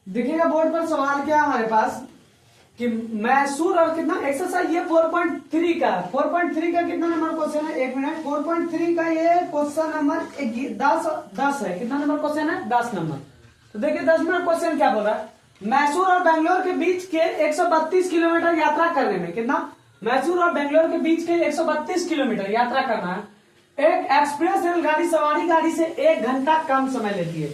देखिएगा बोर्ड पर सवाल क्या है हमारे पास कि मैसूर और कितना एक्सरसाइज ये 4.3 का 4.3 का कितना नंबर क्वेश्चन है, एक मिनट। 4.3 का ये क्वेश्चन नंबर 10 है। कितना नंबर क्वेश्चन है? 10 नंबर। तो देखिए 10 नंबर क्वेश्चन क्या बोल रहा है, मैसूर और बेंगलोर के बीच के 132 किलोमीटर यात्रा करने में कितना, मैसूर और बेंगलोर के बीच के 132 किलोमीटर यात्रा करना है। एक एक्सप्रेस रेलगाड़ी सवारी गाड़ी से 1 घंटा कम समय लेती है।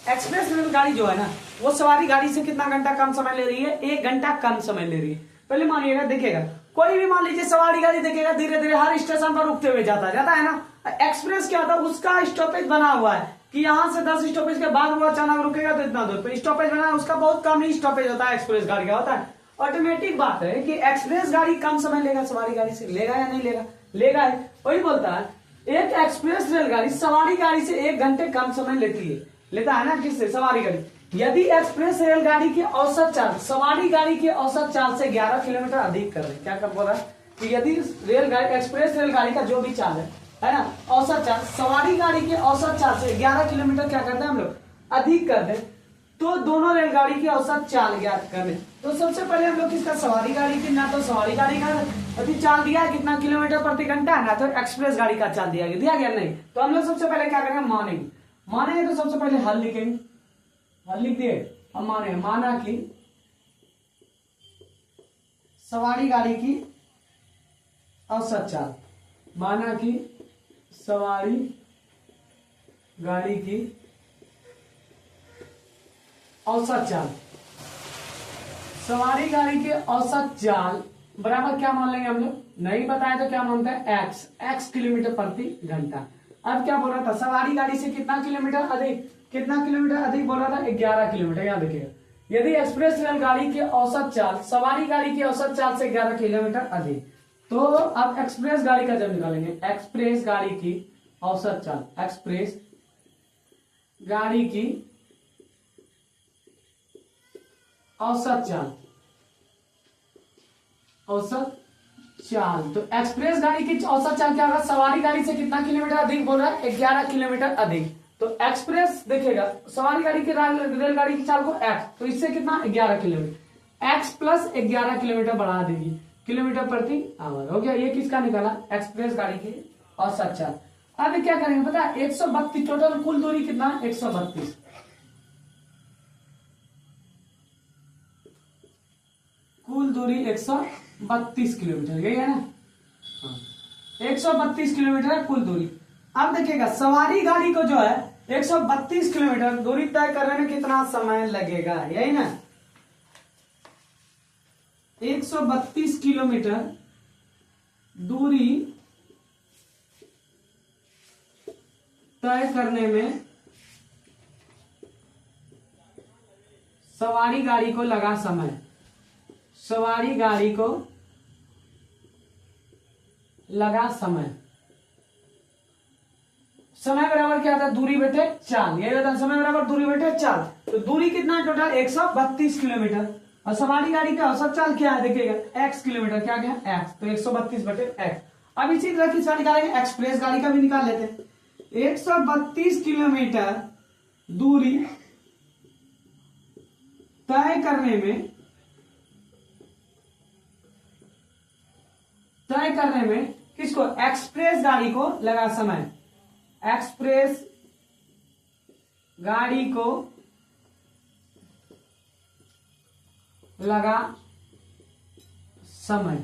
एक्सप्रेस रेलगाड़ी जो है ना वो सवारी गाड़ी से कितना घंटा कम समय ले रही है? 1 घंटा कम समय ले रही है। पहले मानिएगा, देखिएगा कोई भी मान लीजिए सवारी गाड़ी देखिएगा धीरे धीरे हर स्टेशन पर रुकते हुए जाता है ना। एक्सप्रेस क्या होता है, उसका स्टॉपेज बना हुआ है कि यहाँ से 10 स्टॉपेज के बाद वो अचानक रुकेगा तो इतना दूर पे स्टॉपेज बना है, उसका बहुत कम ही स्टॉपेज होता है। एक्सप्रेस गाड़ी का होता है। ऑटोमेटिक बात है कि एक्सप्रेस गाड़ी कम समय लेगा सवारी गाड़ी से, लेगा या नहीं लेगा? लेगा है। वही बोलता है एक एक्सप्रेस रेलगाड़ी सवारी गाड़ी से 1 घंटे कम समय लेता है ना, किससे? सवारी गाड़ी। यदि एक्सप्रेस रेलगाड़ी की औसत चाल सवारी गाड़ी की औसत चाल से 11 किलोमीटर अधिक कर रहे, क्या बोल रहा है कि यदि रेलगाड़ी एक्सप्रेस रेलगाड़ी का जो भी चाल है ना, औसत चाल सवारी गाड़ी की औसत चाल से 11 किलोमीटर क्या करते हैं हम लोग? अधिक कर दे, तो दोनों रेलगाड़ी की औसत चाल ज्ञात करने। तो सबसे पहले हम लोग किसका? सवारी गाड़ी की। ना तो सवारी गाड़ी का अभी चाल दिया है कितना किलोमीटर प्रति घंटा, ना तो एक्सप्रेस गाड़ी का चाल दिया गया नहीं। तो हम लोग सबसे पहले क्या करेंगे? मानेंगे तो सबसे पहले हल लिखेंगे। हल लिख दिए, हम माना कि सवारी गाड़ी की औसत चाल, माना कि सवारी गाड़ी की औसत चाल, सवारी गाड़ी की औसत चाल बराबर क्या मान लेंगे हम लोग? नहीं बताए तो क्या मानते हैं? एक्स किलोमीटर प्रति घंटा। अब क्या बोल रहा था, सवारी गाड़ी से कितना किलोमीटर अधिक बोल रहा था? 11 किलोमीटर। याद रखिएगा यदि एक्सप्रेस रेलगाड़ी की औसत चाल सवारी गाड़ी की औसत चाल से 11 किलोमीटर अधिक, तो अब एक्सप्रेस गाड़ी का जब निकालेंगे, एक्सप्रेस गाड़ी की औसत चाल, एक्सप्रेस गाड़ी की औसत चाल, तो एक्सप्रेस गाड़ी की औसत चाल क्या होगा? सवारी गाड़ी से कितना किलोमीटर अधिक बोल रहा है? 11 किलोमीटर अधिक। तो एक्सप्रेस देखिएगा सवारी गाड़ी की रेलगाड़ी की चाल को एक्स, तो इससे कितना? 11 किलोमीटर। एक्स प्लस 11 किलोमीटर बढ़ा देगी, किलोमीटर प्रति आवर हो गया। ये किसका निकाला? एक्सप्रेस गाड़ी की औसत चाल। अब क्या करेंगे पता है? 132 टोटल कुल दूरी कितना? 132। कुल दूरी 132 किलोमीटर, यही है ना? हाँ, 132 किलोमीटर है कुल दूरी। अब देखिएगा सवारी गाड़ी को जो है 132 किलोमीटर दूरी तय करने में कितना समय लगेगा, यही ना? 132 किलोमीटर दूरी तय करने में सवारी गाड़ी को लगा समय, सवारी गाड़ी को लगा समय बराबर क्या होता है? दूरी बटे चाल। यही होता है समय बराबर दूरी बटे चाल। तो दूरी कितना है टोटल? 132 किलोमीटर। और सवारी गाड़ी का औसत चाल क्या है? देखिएगा x किलोमीटर, क्या x, तो 132 बटे x। अब इसी तरह किसका निकालेंगे? एक्सप्रेस गाड़ी का भी निकाल लेते हैं। 132 किलोमीटर दूरी तय करने में किसको? एक्सप्रेस गाड़ी को लगा समय, एक्सप्रेस गाड़ी को लगा समय।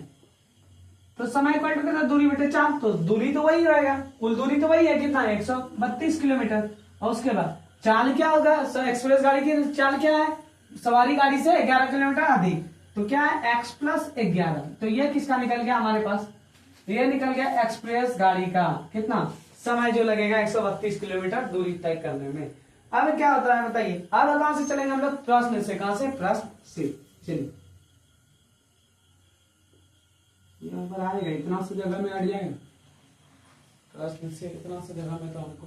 तो समय इक्वल टू कितना? दूरी बटे चाल। तो दूरी तो वही रहेगा, कुल दूरी तो वही है कितना? 132 किलोमीटर। और उसके बाद चाल क्या होगा? एक्सप्रेस गाड़ी की चाल क्या है? सवारी गाड़ी से 11 किलोमीटर अधिक, तो क्या है? x plus 11। तो ये किसका निकल गया हमारे पास? ये निकल गया एक्सप्रेस गाड़ी का कितना समय जो लगेगा 132 किलोमीटर दूरी तय करने में। अब क्या होता है बताइए? अब कहां से चलेंगे हम लोग? प्रश्न से। कहां से? प्रश्न से। चलिए यहाँ पर आएगा, इतना सी जगह में अड़ जाएगा प्रश्न से, इतना सी जगह में तो हमको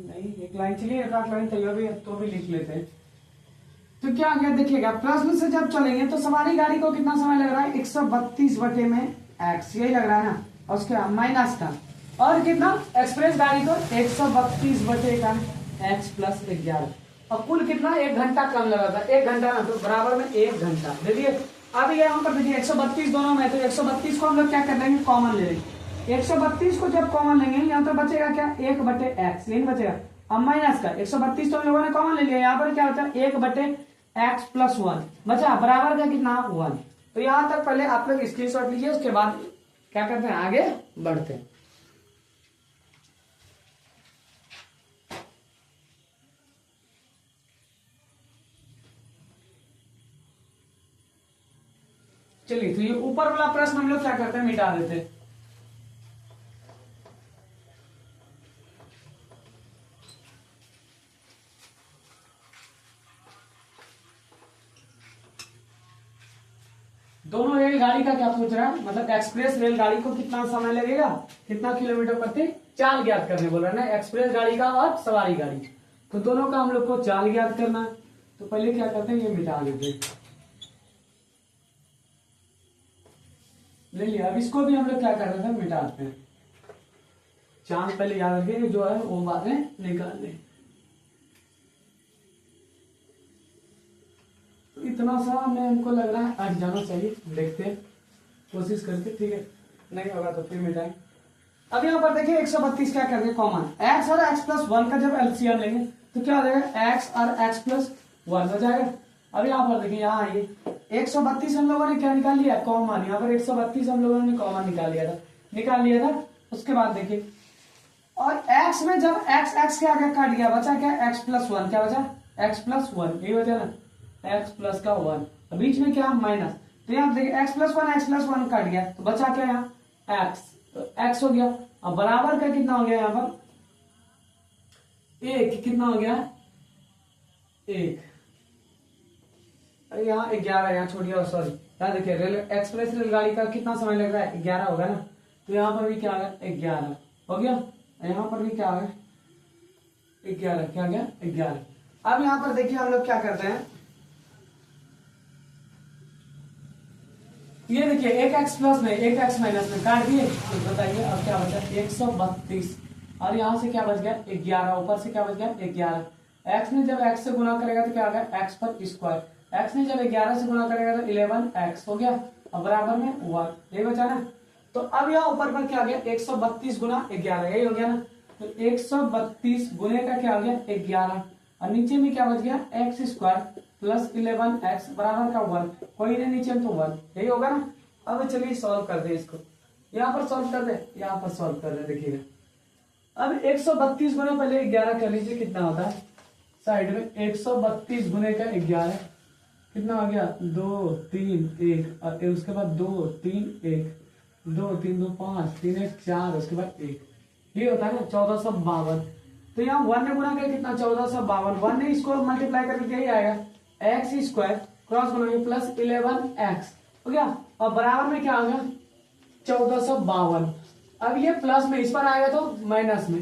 नहीं। एक लाइन चलिए, एक लाइन तैयार भी तो भी लिख लेते हैं। तो क्या गया देखिएगा, प्रश्न से जब चलेंगे तो सवारी गाड़ी को कितना समय लग रहा है? 132 बटे में x, यही लग रहा है ना? और उसके माइनस का, और कितना? एक्सप्रेस गाड़ी को 132 बटे का x प्लस 11। और कुल कितना 1 घंटा कम लगा था, 1 घंटा ना, तो बराबर में 1 घंटा दे दिए। अब ये यहाँ पर देखिए 132 दोनों में, तो 132 को हम लोग क्या कर लेंगे, कॉमन ले लेंगे। 132 को जब कॉमन लेंगे यहाँ पर बचेगा क्या, 1/x, यही बचेगा। अब माइनस का 132 तो हम लोगों ने कॉमन ले लिया, यहाँ पर क्या होता है 1/x + 1 बचा, बराबर का कितना 1। तो यहाँ तक पहले आप लोग स्क्रीनशॉट लीजिए, उसके बाद क्या करते हैं आगे बढ़ते हैं। चलिए, तो ये ऊपर वाला प्रश्न हम लोग क्या करते हैं, मिटा देते हैं। दोनों रेलगाड़ी का क्या पूछ रहा है, मतलब एक्सप्रेस रेलगाड़ी को कितना समय लगेगा, कितना किलोमीटर प्रति चाल ज्ञात करने बोल रहा है ना, एक्सप्रेस गाड़ी का और सवारी गाड़ी, तो दोनों का हम लोग को चाल ज्ञात करना है। तो पहले क्या करते हैं, ये मिटा देते हैं, ले लिया। अब इसको भी हम लोग क्या कर रहे थे, मिटाते हैं। चांद पहले याद रखिए, जो है वो बातें निकाल लें। तो इतना सा में हमको लग रहा है आज जाना चाहिए, देखते हैं कोशिश करके, ठीक है, नहीं होगा तो फिर मिटाएं। अब यहाँ पर देखिए 132 क्या कर रहे हैं कॉमन, x और x + 1 का जब एलसीएम लेंगे तो क्या हो जाएगा, x और x + 1 हो जाएगा। अब यहाँ पर देखिए, यहाँ आइए 132 हम लोगों ने क्या निकाल लिया, कॉमन। यहाँ पर 132 हम लोगों ने कॉमन निकाल लिया था। उसके बाद देखिए, और x में जब x के आगे काट गया, बचा क्या, x + 1, क्या बचा, x + 1, यही बचा ना, x + का 1, बीच में क्या माइनस, तो यहाँ देखिए x + 1 काट गया, तो बचा क्या यहाँ x, तो x हो गया। अब बराबर का कितना हो गया यहाँ पर, 1, कितना हो गया 1, अरे यहाँ 11, यहाँ छोड़िए, सॉरी, यहाँ देखिए एक्सप्रेस रेलगाड़ी का कितना समय लग रहा है, 11 होगा ना, तो यहाँ पर भी क्या आ गया 11 हो गया, यहाँ पर भी क्या आ गया 11, क्या गया 11। अब यहाँ पर देखिए हम लोग क्या करते हैं, ये देखिए एक x प्लस में एक x माइनस में काट दिए, तो बताइए अब क्या बचा 132, और यहाँ से क्या बच गया 11, ऊपर से क्या बच गया 11। x ने जब x से गुना करेगा तो क्या आ गया x पर स्क्वायर, x ने जब 11 से गुना करेगा तो 11x हो गया, अब बराबर में 1, ये बचा ना। तो अब यहाँ ऊपर पर क्या आ गया 132 गुना 11, यही हो गया ना, तो 132 गुने का क्या आ गया 11, और नीचे में क्या बच गया x² प्लस 11x बराबर का 1, कोई नहीं नीचे में तो 1, यही होगा ना। अब चलिए सॉल्व कर दे इसको, यहाँ पर सॉल्व कर दे, यहाँ पर सॉल्व कर दे, देखिएगा। अब 132 गुना पहले 11 कर लीजिए, कितना होता है साइड में 132 गुने का 11 कितना आ गया 2 3 1, और उसके बाद 2 3 1, 2 3 2 5 3 1 4, उसके बाद 1, ये होता है ना 1452। तो यहाँ 1 ने गुना किया कितना 1452, 1 ने इसको मल्टीप्लाई करके यही आएगा x² क्रॉस बनाएंगे प्लस 11x हो गया, और बराबर में क्या आ गया 1452। अब ये प्लस में इस पर आएगा तो माइनस में,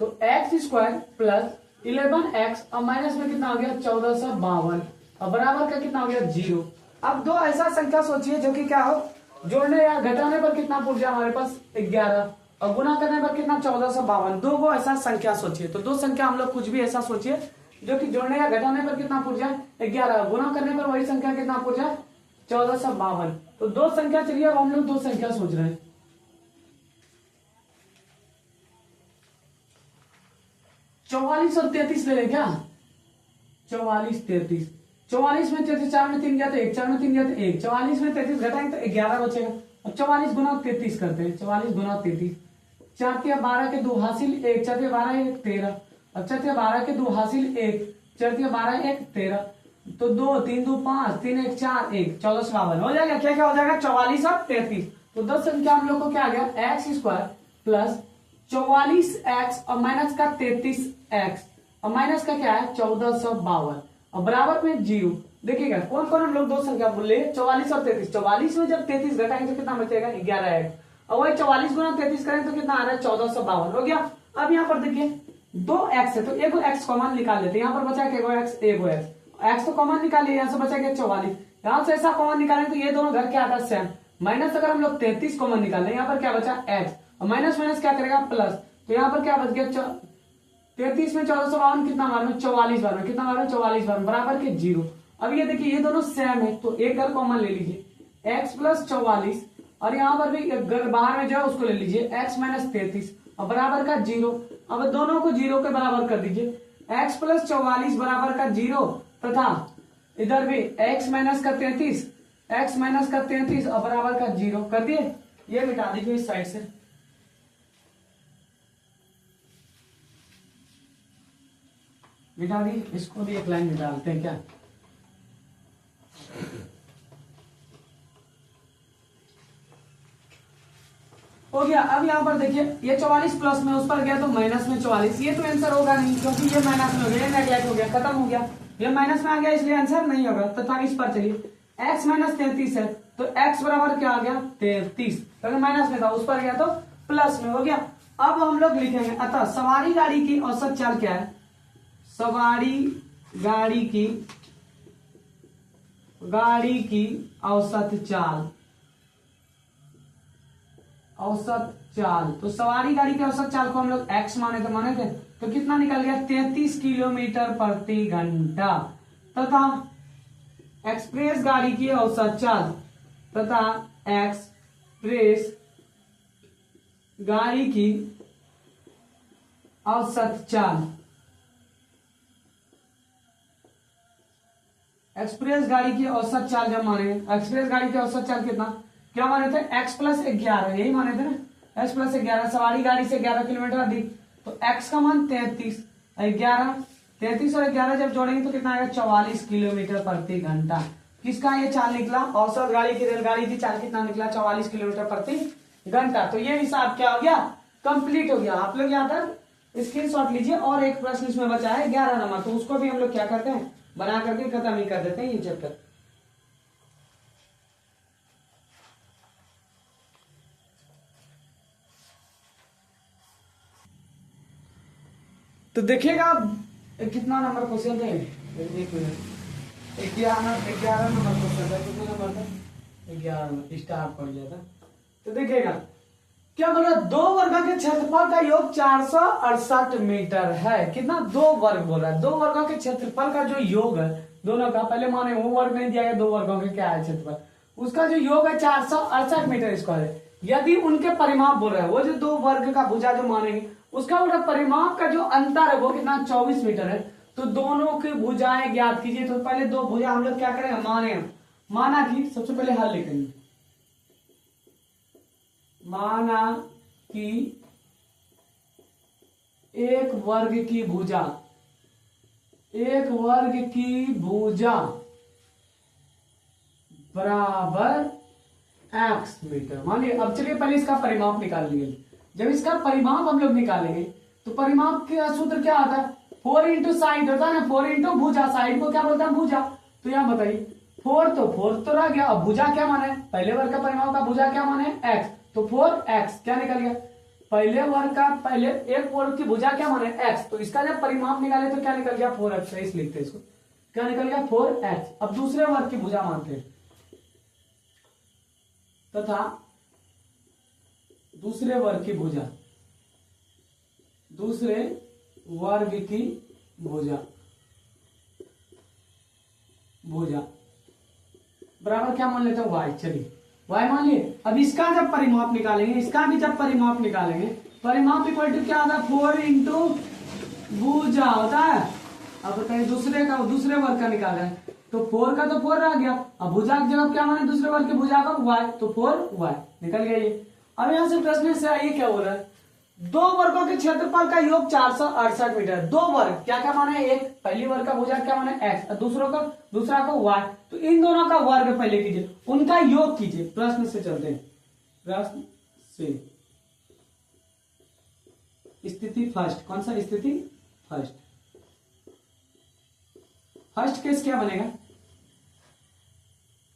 तो x² प्लस 11x और माइनस में कितना आ गया 1452, और बराबर का कितना हो गया 0। अब दो ऐसा संख्या सोचिए जो कि क्या हो, जोड़ने या घटाने पर कितना पूछ जाए हमारे पास 11, और गुना करने पर कितना 1452। दो वो ऐसा संख्या सोचिए, तो दो संख्या हम लोग कुछ भी ऐसा सोचिए जो कि जोड़ने या घटाने पर कितना पूछ जाए 11, गुना करने पर वही संख्या कितना पूछ जाए 1452। तो दो संख्या, चलिए अब हम लोग दो संख्या सोच रहे हैं। 44 और 33 ले लें क्या, 44 33, 44 में 33, 4 में 3 गया तो 1, 4 में 3 गया तो 1, 44 में 33 घटाएंगे तो 11 बचेगा। अब 44 गुना 33 करते हैं, 44 गुना 33, 4 तिया 12 के 2 हासिल 1, 4 तिया 12 1 13, अब 4 तिया 12 के 2 हासिल 1, 4 तिया 12 1 13, तो 2 3 2 5 3 1 4 1 1452 हो जाएगा। क्या क्या हो जाएगा 44 और 33, तो 10 संख्या हम लोग को क्या आ गया x² प्लस 44x और माइनस का 33x और माइनस का क्या है 1452, और बराबर में 0। देखिएगा कौन कौन हम लोग दो संख्या बोले 44 और 33, 44 में जब 33 घटाएंगे तो कितना बचेगा 11x, और वही 44 गुना 33 करेंगे तो कितना आ रहा है 1452 हो गया। अब यहाँ पर देखिए 2x है तो एगो x कॉमन निकाल लेते हैं, यहाँ पर बचा एगो x तो कॉमन निकालिए, यहाँ से बचा 44, यहाँ से ऐसा कॉमन निकालें तो ये दोनों घर के आता सेम, माइनस अगर हम लोग 33 कॉमन निकालें, यहाँ पर क्या बचा x, और माइनस माइनस क्या करेगा प्लस, तो यहाँ पर क्या बच गया 33 में 1452 कितना बार में 44 बार में, कितना बार में 44 बार में, बराबर के 0। अब ये देखिए ये दोनों सेम है तो एक घर कॉमन ले लीजिए, x प्लस 44 और यहाँ पर भी बाहर में जो है उसको ले लीजिए x माइनस 33 और बराबर का 0। अब दोनों को 0 के बराबर कर दीजिए, x प्लस 44 बराबर का 0 तथा इधर भी x माइनस का 33 और बराबर का 0 कर दिए। ये मिटा दीजिए इस साइड से, मिटा दी। इसको भी एक लाइन में डालते हैं क्या, हो गया। अब यहाँ पर देखिए ये 44 प्लस में उस पर गया तो माइनस में 44, ये तो आंसर होगा नहीं क्योंकि ये माइनस में हो गया, ये नेगलेक्ट हो गया, खत्म हो गया, ये माइनस में आ गया इसलिए आंसर नहीं होगा। तथा इस पर चलिए x माइनस 33 है तो x बराबर क्या आ गया 33, अगर माइनस में था उस पर गया तो प्लस में हो गया। अब हम लोग लिखेंगे अतः सवारी गाड़ी की औसत चाल क्या है, सवारी गाड़ी की औसत चाल, औसत चाल। तो सवारी गाड़ी की औसत चाल को हम लोग x माने थे तो कितना निकल गया 33 किलोमीटर प्रति घंटा। तथा एक्सप्रेस गाड़ी की औसत चाल, तथा एक्सप्रेस गाड़ी की औसत चाल, एक्सप्रेस गाड़ी की औसत चाल जब माने, एक्सप्रेस गाड़ी की औसत चाल कितना क्या माने थे, x प्लस 11, यही माने थे ना, x प्लस 11, सवारी गाड़ी से 11 किलोमीटर अधिक तो x का मान 33 और 11 जब जोड़ेंगे तो कितना आएगा 44 किलोमीटर प्रति घंटा। किसका ये चाल निकला, औसत गाड़ी की, रेलगाड़ी की चाल कितना निकला 44 किलोमीटर प्रति घंटा। तो ये हिसाब क्या हो गया, कंप्लीट हो गया। आप लोग यहाँ तक स्क्रीनशॉट लीजिए और एक प्रश्न इसमें बचा है 11 नंबर, तो उसको भी हम लोग क्या करते हैं बना करके खत्म ही कर देते हैं ये चैप्टर। तो देखिएगा कितना नंबर क्वेश्चन थे, एक मिनट, 11 नंबर क्वेश्चन था, कितना नंबर था 11 नंबर, स्टार पड़ गया था। तो देखिएगा क्या बोला, 2 वर्ग के क्षेत्रफल का योग 468 मीटर है। कितना 2 वर्ग बोल रहा है, 2 वर्गों के क्षेत्रफल का जो योग है दोनों का, पहले माने वो वर्ग नहीं दिया गया, 2 वर्गों के क्या है क्षेत्रफल, उसका जो योग है 468 मीटर स्क्वायर है। यदि उनके परिमाप बोल रहा है, वो जो 2 वर्ग का भुजा जो मानेंगे उसका उनका परिमाप का जो अंतर है वो कितना 24 मीटर है। तो दोनों की भुजाएं ज्ञात कीजिए। तो पहले 2 भुजा हम लोग क्या करेंगे, माना कि सबसे पहले हल लिखेंगे, माना कि एक वर्ग की भुजा बराबर x मीटर। मानिए अब चलिए पहले इसका परिमाप निकाल लिए। जब इसका परिमाप हम लोग निकालेंगे तो परिमाप का सूत्र क्या आता है, 4 इंटू साइड होता है ना, 4 इंटू भुजा, साइड को क्या बोलते हैं भुजा। तो यहाँ बताइए 4 तो रह गया, अब भुजा क्या माने, पहले वर्ग का परिमाप का भुजा क्या माने x, तो 4x क्या निकल गया, पहले वर्ग का पहले एक वर्ग की भुजा क्या माने x, तो इसका जब परिमाप निकाले तो क्या निकल गया 4x, इस लिखते हैं इसको, क्या निकल गया 4x। अब दूसरे वर्ग की भुजा मानते हैं तथा दूसरे वर्ग की भुजा बराबर क्या मान लेते हैं y। चलिए y मान लिए। अब इसका जब परिमाप निकालेंगे, परिमाप इक्वल टू क्या आता है 4 इंटू भुजा होता है। अब बताइए दूसरे वर्ग का निकाला है तो 4 का तो 4 रह गया, अब भुजा की जगह क्या माने दूसरे वर्ग की भुजा का y, तो 4y निकल गया ये। अब यहां से प्रश्न से आइए क्या हो रहा है, 2 वर्गों के क्षेत्रफल का योग 468 मीटर। 2 वर्ग क्या क्या माने, एक पहली वर्ग का भुजा क्या माने x, दूसरा का y, तो इन दोनों का वर्ग पहले कीजिए, उनका योग कीजिए। प्रश्न से चलते हैं, प्रश्न से स्थिति फर्स्ट, कौन सा स्थिति फर्स्ट केस क्या बनेगा,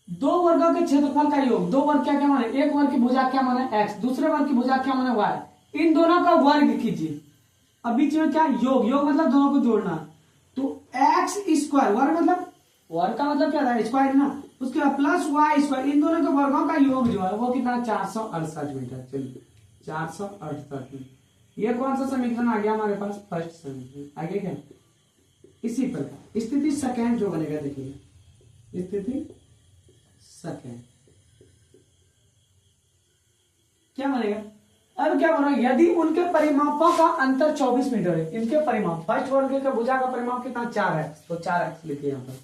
2 वर्गों के क्षेत्रफल का योग, 2 वर्ग क्या क्या माने, एक वर्ग की भुजा क्या माने x, दूसरे वर्ग की भुजा क्या माने y, इन दोनों का वर्ग कीजिए। अब बीच में क्या योग मतलब दोनों को जोड़ना, तो x स्क्वायर, वर्ग का मतलब क्या था स्क्वायर ना, उसके बाद प्लस y स्क्वायर, इन दोनों के वर्गों का योग जो है वो कितना 468 मीटर। चलिए 468 मीटर, ये कौन सा समीकरण आ गया हमारे पास? फर्स्ट समीकरण। आगे क्या? इसी प्रकार स्थिति सेकंड जो बनेगा, देखिए स्थिति सेकंड क्या बनेगा? अब क्या बना, यदि उनके परिमापों का अंतर 24 मीटर है, इनके परिमाप फर्स्ट वर्ग के भुजा का परिमाप कितना? 4x, तो 4x लिखिए यहाँ पर।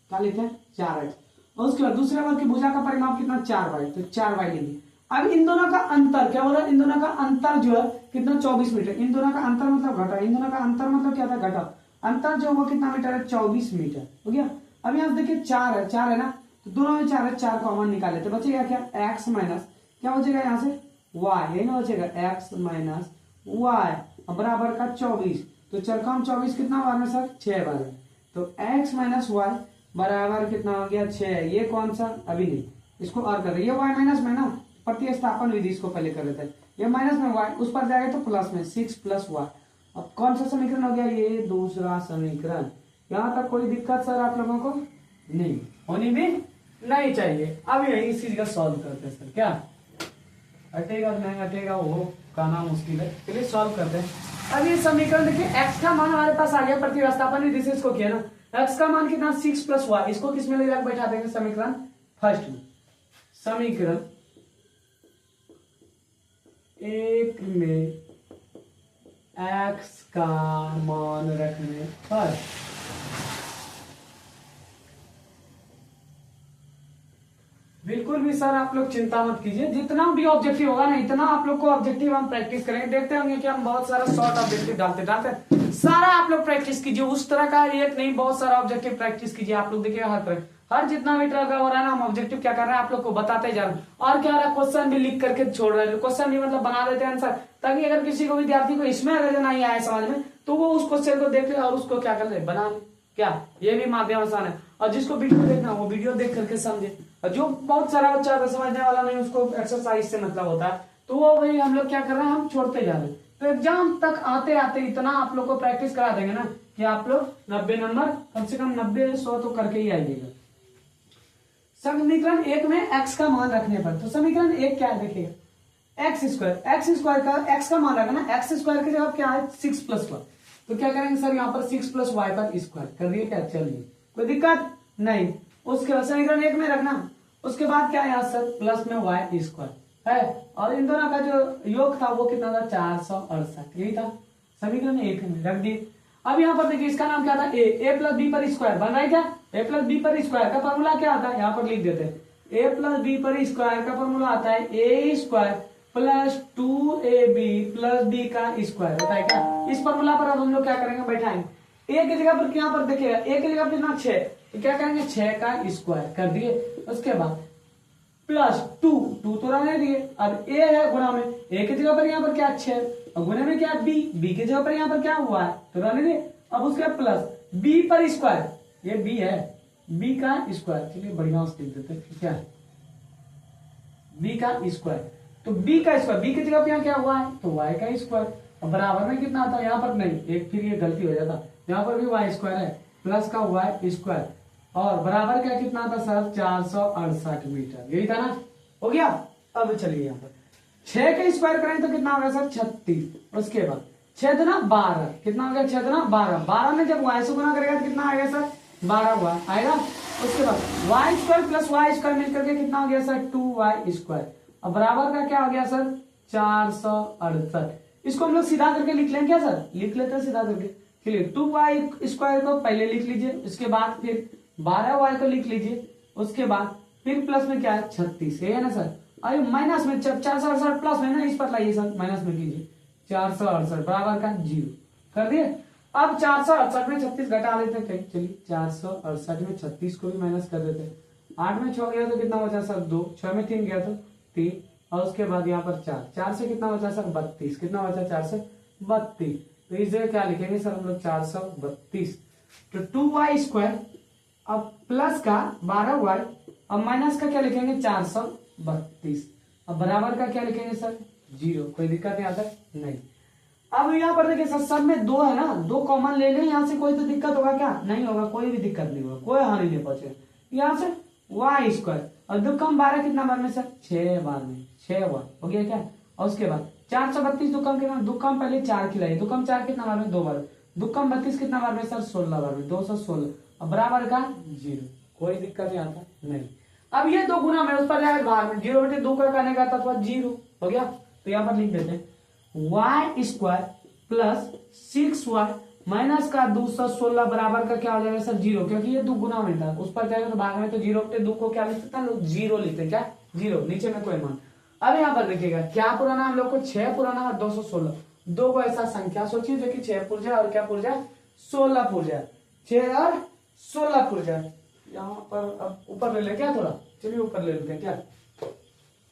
क्या लिखे हैं? 4x। और उसके बाद दूसरे वर्ग की भुजा का परिमाप कितना? 4y, तो 4y लिखिए। अब इन दोनों का अंतर क्या बोला? इन दोनों का अंतर जो है कितना? 24 मीटर। इन दोनों का अंतर मतलब घटा, इन दोनों का अंतर मतलब क्या था? घटा। अंतर जो वो कितना मीटर है? 24 मीटर। हो गया। अब यहाँ देखिए 4 है ना, तो दोनों में 4 है, 4 कॉमन निकाले तो बचेगा क्या? x माइनस क्या बचेगा यहाँ से? y, यही ना बचेगा x माइनस y बराबर का 24। तो 4 कम 24 कितना बार में सर? 6 बार में। तो x माइनस y बराबर कितना हो गया? 6। ये कौन सा? अभी नहीं, इसको और कर रहे, ये y माइनस में ना प्रतिस्थापन विधि इसको पहले कर रहे थे, ये माइनस में y उस पर जाएगा तो प्लस में 6 प्लस y। अब कौन सा समीकरण हो गया? ये दूसरा समीकरण। यहाँ तक कोई दिक्कत सर आप लोगों को नहीं होनी भी नहीं चाहिए। अब यही इस चीज का सॉल्व करते हैं सर। क्या हटेगा नहीं हटेगा वो कहना मुश्किल है, चलिए सॉल्व करते हैं। अब ये समीकरण देखिए, x का मान हमारे पास आ गया, प्रतिस्थापन विधि से इसको किया ना, x का मान कितना? 6 प्लस y। इसको किस में ले जाकर बैठा देंगे? समीकरण फर्स्ट में। समीकरण एक में x का मान रखने पर बिल्कुल भी सर आप लोग चिंता मत कीजिए, जितना भी ऑब्जेक्टिव होगा ना इतना आप लोग को ऑब्जेक्टिव हम प्रैक्टिस करेंगे। देखते होंगे कि हम बहुत सारा शॉर्ट ऑब्जेक्टिव डालते सारा आप लोग प्रैक्टिस कीजिए। उस तरह का एक नहीं, बहुत सारा ऑब्जेक्टिव प्रैक्टिस कीजिए। आप लोग देखिए हर जितना भी ट्रक हो रहा है ना, हम ऑब्जेक्टिव क्या कर रहे हैं आप लोग को बताते जा रहे हैं। और क्या रहा, क्वेश्चन भी लिख करके छोड़ रहे हैं, क्वेश्चन भी मतलब बना देते हैं आंसर, ताकि अगर किसी को विद्यार्थी को इसमें अगर नहीं आया समझ में तो वो उस क्वेश्चन को देख ले और उसको क्या कर ले, बना ले। क्या ये भी माध्यम आसान है। और जिसको वीडियो देखना वो वीडियो देख करके समझे, और जो बहुत सारा बच्चा समझने वाला नहीं उसको एक्सरसाइज से मतलब होता है, तो वो वही हम लोग क्या कर रहे हैं, हम छोड़ते जा रहे हैं। तो एग्जाम तक आते आते इतना आप लोग को प्रैक्टिस करा देंगे ना कि आप लोग 90 नंबर कम से कम 90-100 तो करके ही आइएगा। समीकरण एक में x का मान रखने पर, तो समीकरण एक क्या है देखिएगा, एक्स स्क्वायर का x का मान रखना, एक्स स्क्वायर की जगह क्या है 6 प्लस 1। तो क्या करेंगे सर, यहाँ पर 6 प्लस वाई पर स्क्वायर कर दिए क्या? चलिए कोई दिक्कत नहीं। उसके बाद समीकरण एक में रखना, उसके बाद क्या है यहाँ सर प्लस में वाई स्क्वायर है, और इन दोनों का जो योग था वो कितना था? 468। यही था समीकरण एक में रख दिए। अब यहाँ पर देखिए इसका नाम क्या था? ए प्लस बी पर स्क्वायर बन रहा है क्या? ए प्लस बी पर स्क्वायर का फॉर्मूला क्या आता है? यहाँ पर लिख देते हैं, ए प्लस बी पर स्क्वायर का फॉर्मूला आता है A square plus 2ab plus B का स्क्वायर होता है क्या? इस फॉर्मूला पर अब हम लोग क्या करेंगे, बैठाएंगे ए की जगह पर, यहाँ पर देखिएगा ए की जगह पर कितना 6, तो क्या करेंगे 6 का स्क्वायर कर दिए। उसके बाद प्लस 2 तो रहने दिए, अब ए है गुणा में, ए की जगह पर यहाँ पर क्या 6 और गुणा में क्या बी की जगह पर यहाँ पर क्या हुआ है तो रहने दिए। अब उसके बाद प्लस बी पर स्क्वायर, ये बी है, बी का स्क्वायर, चलिए बढ़िया से लिख देते हैं क्या है बी का स्क्वायर। तो बी का स्क्वायर, बी की जगह पर यहाँ क्या हुआ है तो वाई का स्क्वायर, और बराबर में कितना आता है यहाँ पर नहीं, एक फिर ये गलती हो जाता, यहाँ पर भी वाई स्क्वायर है प्लस का वाई स्क्वायर, और बराबर क्या कितना था सर 468 मीटर, यही था ना। हो गया। अब चलिए यहाँ पर 6 का स्क्वायर करें तो कितना होगा सर 36। उसके बाद 6 दुना 12, कितना हो गया 6 दुना 12, 12 में जब वाई से गुना करेगा तो कितना आएगा सर 12 हुआ आएगा। उसके बाद Y square plus Y square मिलकर के कितना हो गया सर 2y स्क्वायर, और बराबर का क्या हो गया सर 468। इसको हम लोग सीधा करके लिख लेंगे क्या सर, लिख लेते हैं सीधा करके, चलिए 2y स्क्वायर को पहले लिख लीजिए, उसके बाद फिर 12y को लिख लीजिए, उसके बाद फिर प्लस में क्या है 36 है ना सर, और माइनस में 468 प्लस में ना इस पर लाइए सर, माइनस में कीजिए 468 बराबर का 0 कर दिए। अब 468 में 36 घटा लेते हैं, चलिए 468 में 36 को भी माइनस कर देते हैं, 8 में 6 गया तो कितना बचा सर 2, 6 में 3 गया तो 3, और उसके बाद यहाँ पर 4 से कितना बचा सर 32, कितना बचा 4 से 32, तो इस जगह क्या लिखेंगे सर हम लोग 432। तो 2y स्क्वायर अब प्लस का 12y अब माइनस का क्या लिखेंगे 432, अब बराबर का क्या लिखेंगे सर 0, कोई दिक्कत नहीं आता नहीं। अब यहाँ पर देखिए सर सब में 2 है ना, 2 कॉमन ले लें यहाँ से, कोई तो दिक्कत होगा क्या, नहीं होगा, कोई भी दिक्कत नहीं होगा, कोई हानि नहीं पहुंचेगा। यहाँ से y स्क्वायर और 2 कम 12 कितना बार में सर 6 बार में, 6 बार हो गया क्या, और उसके बाद 432 दुकम कितना, दुकम पहले 4 खिलाई, दुकम 4 कितना बार में 2 बार, दुकम 32 कितना बार में सर 16 बार में, 216 अब बराबर का 0, कोई दिक्कत यहाँ था नहीं। अब ये 2 गुना में उस पर जाएगा भाग में, 0 बटे 2 का करने का तत्व 0 हो गया। तो यहाँ पर लिख देते हैं Y square plus 6y minus का 216 बराबर का क्या हो जाएगा सर 0, क्योंकि ये 2 गुना में था, उस पर जाएगा तो भाग में, तो 0 बटे 2 को क्या लिख सकते हैं लोग 0 लिखते हैं, क्या 0, नीचे में कोई मान। अब यहाँ पर देखिएगा क्या पुराना हम लोग को 6 पुराना और 216, दो को ऐसा संख्या सोचिए जो कि 6 पुर और क्या पुर 16 पुर 6 और 16 पुर यहाँ पर अब ऊपर ले ले क्या थोड़ा, चलिए ऊपर ले लेते हैं क्या,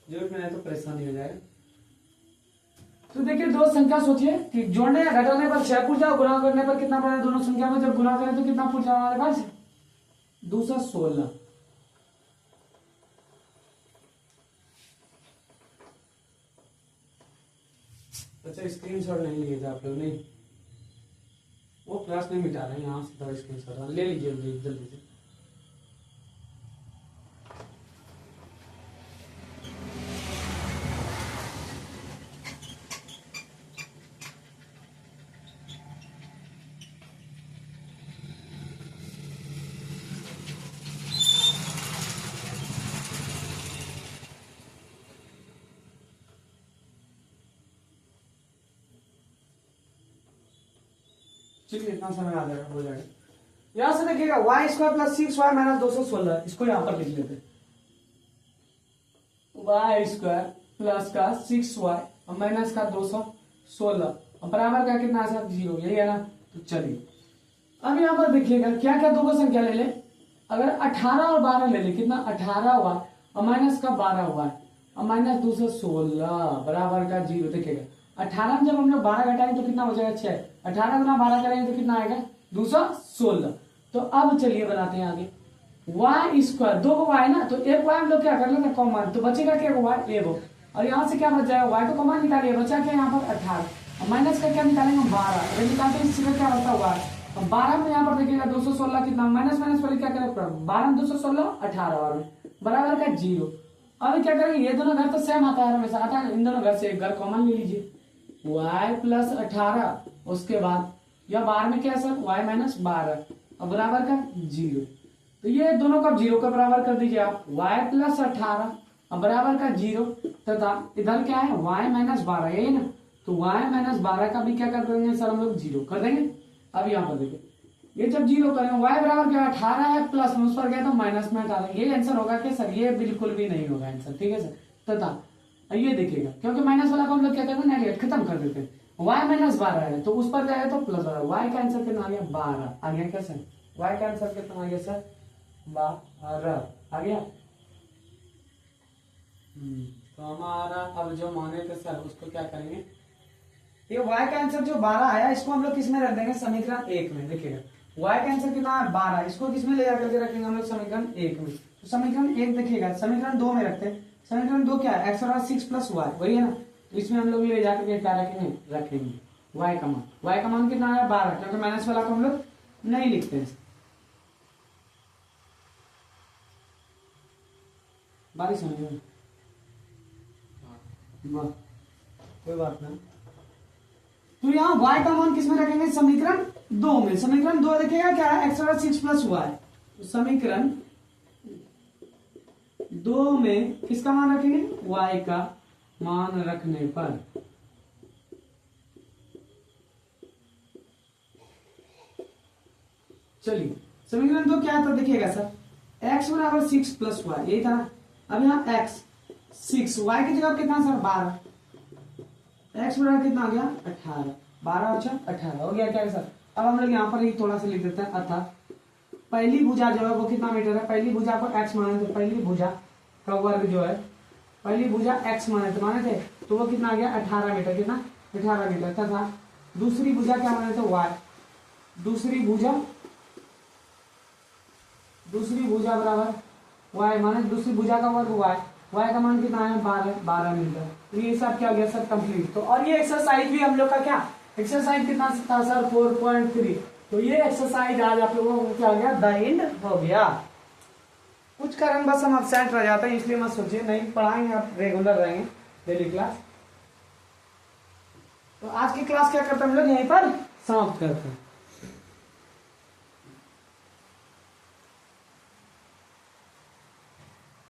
जरूरत में नहीं तो परेशानी हो जाएगा। तो देखिए दो संख्या सोचिए कि जोड़ने या घटाने पर 6 पुर जाओ, गुणा करने पर कितना पड़ेगा, दोनों संख्या में जब गुणा करें तो कितना पुर जाओ हमारे पास 216। अच्छा स्क्रीनशॉट नहीं लिए थे आप लोग, नहीं वो क्लास नहीं मिटा रहे हैं, यहाँ से थोड़ा स्क्रीनशॉट ले लीजिए जल्दी से। चलिए इतना समय आ जाएगा, हो जाएगा। यहां से देखिएगा Y square plus 6y minus 216, इसको यहां पर लिख लेते हैं, वाई स्क्वायर प्लस का 6y और माइनस का 216 और बराबर का कितना है 0, यही है ना। तो चलिए अब यहां पर देखिएगा क्या क्या दो को संख्या ले ले, अगर 18 और 12 ले ले, कितना 18 हुआ और माइनस का 12 हुआ और माइनस 216 बराबर का 0। देखिएगा 18 में जब हम लोग 12 घटाएंगे तो कितना हो जाएगा 6, 18 गुना 12 करेंगे तो कितना आएगा 216। तो अब चलिए बनाते हैं आगे, वाई स्क्वायर, दो को वाई ना, तो एक वाई हम लोग क्या कर लेते कॉमन, तो बचेगा क्या वाई एगो, और यहाँ से क्या बच जाएगा वाई को कॉमन निकालिए, बचा क्या यहाँ पर 18 और माइनस का क्या निकालेंगे 12, अगर निकालते हैं इससे क्या बचता हुआ 12 में यहाँ पर देखिएगा 216 कितना, माइनस माइनस वाले क्या करें 12 में 216 18 में बराबर का 0। अब क्या करेंगे, ये दोनों घर तो सेम आता है हमेशा, आता है इन दोनों घर से एक घर कॉमन ले लीजिए, y प्लस 18 उसके बाद या 12 में क्या है सर y माइनस 12 और बराबर का 0। तो ये दोनों का 0 का बराबर कर दीजिए आप, y प्लस 18 और बराबर का 0 तथा इधर क्या है y माइनस 12, यही ना, तो y माइनस 12 का भी क्या कर देंगे सर हम लोग 0 कर देंगे। अब यहाँ पर देखिए ये जब 0 करेंगे y बराबर क्या 18 है प्लस में उस पर गया तो माइनस में 18, ये आंसर होगा कि सर ये बिल्कुल भी नहीं होगा आंसर, ठीक है सर। तथा ये देखिएगा क्योंकि माइनस वाला को हम लोग क्या करते हैं नेगेटिव खत्म कर देते हैं, y माइनस 12 है तो उस पर जाएगा तो प्लस 12, y का आंसर कितना आ गया 12 आ गया, कैसे y का आंसर कितना आ गया सर 12 आ गया। तो हमारा अब जो माने थे सर उसको क्या करेंगे, ये y का आंसर जो 12 आया इसको हम लोग किस में रख देंगे समीकरण 1 में। देखिएगा y का आंसर कितना है 12, इसको किस में ले जाकर के रखेंगे हम लोग समीकरण 1 में, तो समीकरण 1 देखिएगा समीकरण 2 में रखते हैं, समीकरण 2 क्या है x और 6 प्लस y वही है ना, तो इसमें हम लोग ले जाकर के क्या रखेंगे y का मान कितना है 12, क्योंकि माइनस वाला को हम लोग नहीं लिखते हैं। बारिश समझ कोई बात नहीं। तो यहाँ y का मान किसमें रखेंगे समीकरण 2 में, समीकरण 2 देखिएगा क्या है x और 6 प्लस y, तो समीकरण 2 में किसका मान रखेंगे y का मान रखने पर चलिए समीकरण 2 क्या था देखिएगा सर x बराबर 6 प्लस y, यही था। अब यहाँ x 6 y की जगह कितना सर 12, x बराबर कितना आ गया 18, 12 अच्छा 18 हो गया क्या सर। अब हम लोग यहाँ पर ही थोड़ा सा लिख देते हैं, अर्थात पहली भुजा जो है वो कितना मीटर है, पहली भुजा को x माने थे, पहली भुजा का वर्ग जो है पहली भुजा x माने थे तो वो कितना आ गया 18 मीटर, कितना 18 मीटर तथा दूसरी भुजा क्या माने थे y, दूसरी भुजा बराबर y माने दूसरी भुजा का वर्ग y का मान कितना है 12 मीटर। तो ये सब क्या हो गया सर कंप्लीट। तो और ये एक्सरसाइज भी हम लोग का क्या एक्सरसाइज कितना था सर 4.3, तो ये एक्सरसाइज आज आप लोगों को क्या हो गया द एंड हो गया। कुछ कारण बस हम अपसेंट रह जाते हैं इसलिए मत सोचिए, नहीं पढ़ाएंगे आप रेगुलर रहेंगे डेली क्लास। तो आज की क्लास क्या करते हैं हम लोग यहीं पर समाप्त करते हैं।